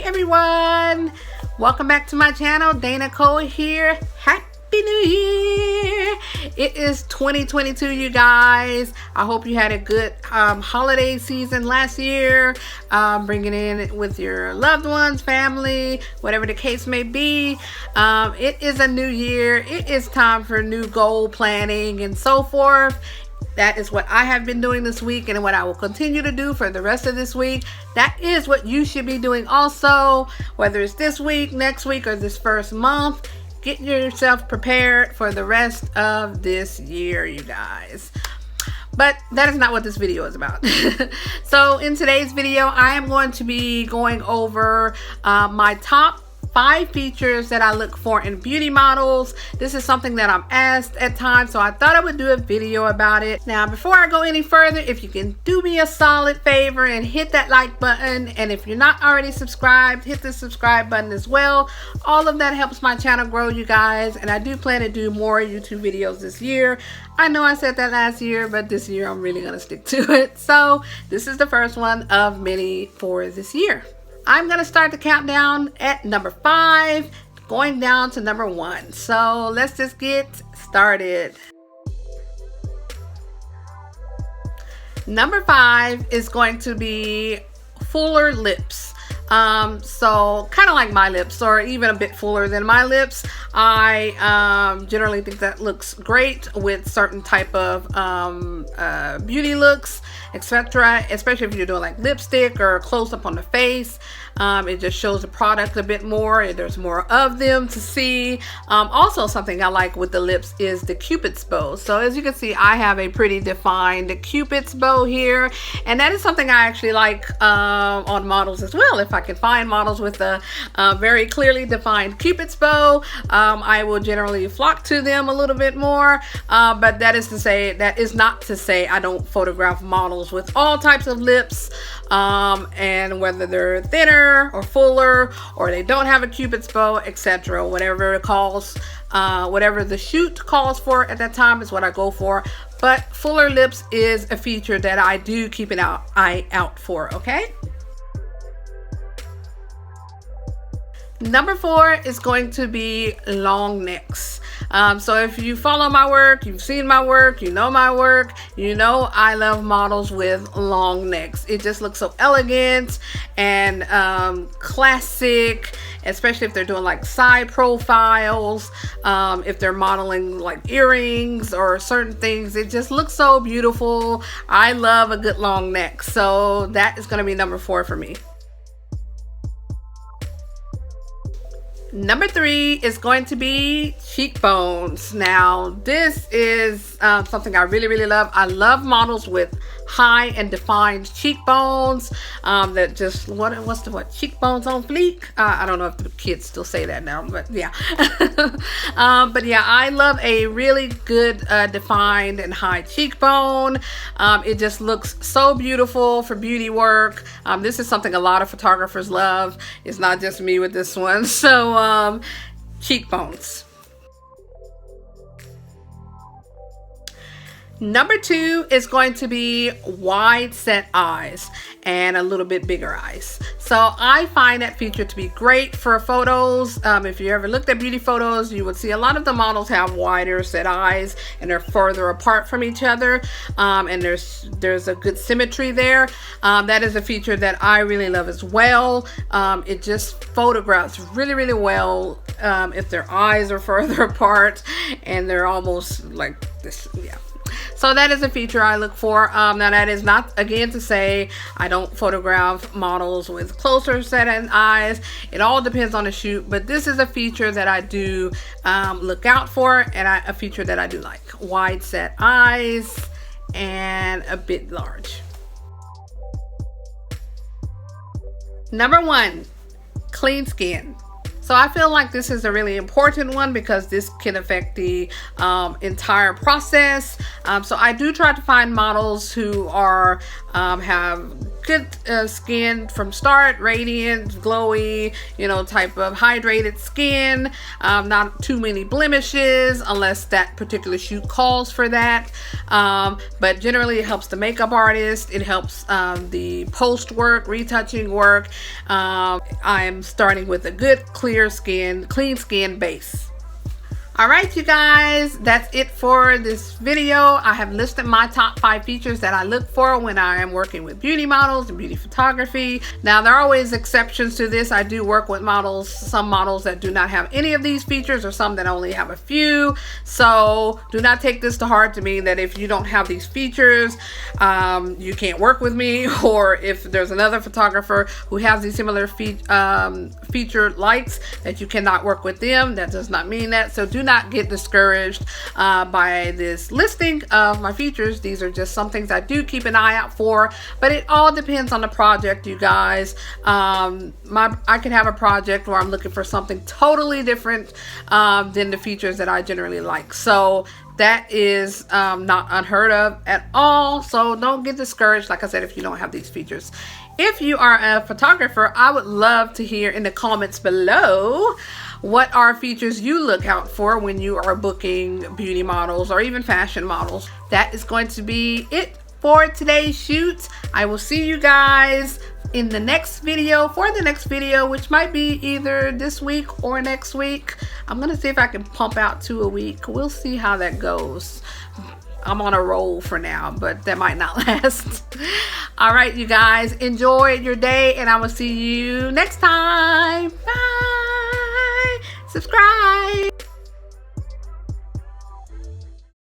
Hey everyone, welcome back to my channel. Dana Cole here. Happy New Year. It is 2022, you guys. I hope you had a good holiday season last year, bringing in with your loved ones, family, whatever the case may be. It is a new year. It is time for new goal planning and so forth. That is what I have been doing this week and what I will continue to do for the rest of this week. That is what you should be doing also, whether it's this week, next week, or this first month. Get yourself prepared for the rest of this year, you guys. But that is not what this video is about. So in today's video, I am going to be going over my top 5 features that I look for in beauty models. This is something that I'm asked at times, so I thought I would do a video about it. Now, before I go any further, if you can do me a solid favor and hit that like button, and if you're not already subscribed, hit the subscribe button as well. All of that helps my channel grow, you guys, and I do plan to do more YouTube videos this year. I know I said that last year, but this year I'm really gonna stick to it. So this is the first one of many for this year. I'm going to start the countdown at number 5, going down to number 1. So let's just get started. Number 5 is going to be fuller lips. So kind of like my lips, or even a bit fuller than my lips. I generally think that looks great with certain type of beauty looks, etc. Especially if you're doing like lipstick or close up on the face. It just shows the product a bit more, and there's more of them to see. Also, something I like with the lips is the Cupid's bow. So as you can see, I have a pretty defined Cupid's bow here, and that is something I actually like on models as well. If I can find models with a very clearly defined Cupid's bow, I will generally flock to them a little bit more. But that is not to say I don't photograph models with all types of lips, and whether they're thinner or fuller, or they don't have a Cupid's bow, etc. Whatever it calls, whatever the shoot calls for at that time is what I go for. But fuller lips is a feature that I do keep an eye out for, okay? Number 4 is going to be long necks. So if you follow my work, you've seen my work, you know my work, you know I love models with long necks. It just looks so elegant and classic, especially if they're doing like side profiles, if they're modeling like earrings or certain things. It just looks so beautiful. I love a good long neck. So that is going to be number 4 for me. Number 3 is going to be cheekbones. Now, this is something I really love. I love models with high and defined cheekbones, that just, what's the word? Cheekbones on fleek? I don't know if the kids still say that now, but yeah. But yeah, I love a really good defined and high cheekbone. It just looks so beautiful for beauty work. This is something a lot of photographers love. It's not just me with this one. So cheekbones. Number 2 is going to be wide set eyes and a little bit bigger eyes. So I find that feature to be great for photos. If you ever looked at beauty photos, you would see a lot of the models have wider set eyes and they're further apart from each other. And there's a good symmetry there. That is a feature that I really love as well. It just photographs really well if their eyes are further apart and they're almost like this, yeah. So that is a feature I look for. Now that is not, again, to say I don't photograph models with closer set eyes. It all depends on the shoot, but this is a feature that I do look out for, and a feature that I do like. Wide set eyes and a bit large. Number 1, clean skin. So I feel like this is a really important one because this can affect the entire process. So I do try to find models who are have good skin from start, radiant, glowy, type of hydrated skin, not too many blemishes unless that particular shoot calls for that. But generally it helps the makeup artist, it helps the post work, retouching work. I'm starting with a good clean skin base. Alright, you guys, that's it for this video. I have listed my top 5 features that I look for when I am working with beauty models and beauty photography. Now, there are always exceptions to this. I do work with models, some models that do not have any of these features or some that only have a few. So do not take this to heart to mean that if you don't have these features, you can't work with me, or if there's another photographer who has these similar feature likes that you cannot work with them. That does not mean that. So do not get discouraged by this listing of my features. These are just some things I do keep an eye out for, but it all depends on the project, you guys. I can have a project where I'm looking for something totally different than the features that I generally like. So that is not unheard of at all. So don't get discouraged, like I said, if you don't have these features. If you are a photographer, I would love to hear in the comments below what are features you look out for when you are booking beauty models or even fashion models. That is going to be it for today's shoot. I will see you guys in the next video, which might be either this week or next week. I'm gonna see if I can pump out 2 a week. We'll see how that goes. I'm on a roll for now, but that might not last. All right, you guys, enjoy your day, and I will see you next time. Bye. Subscribe.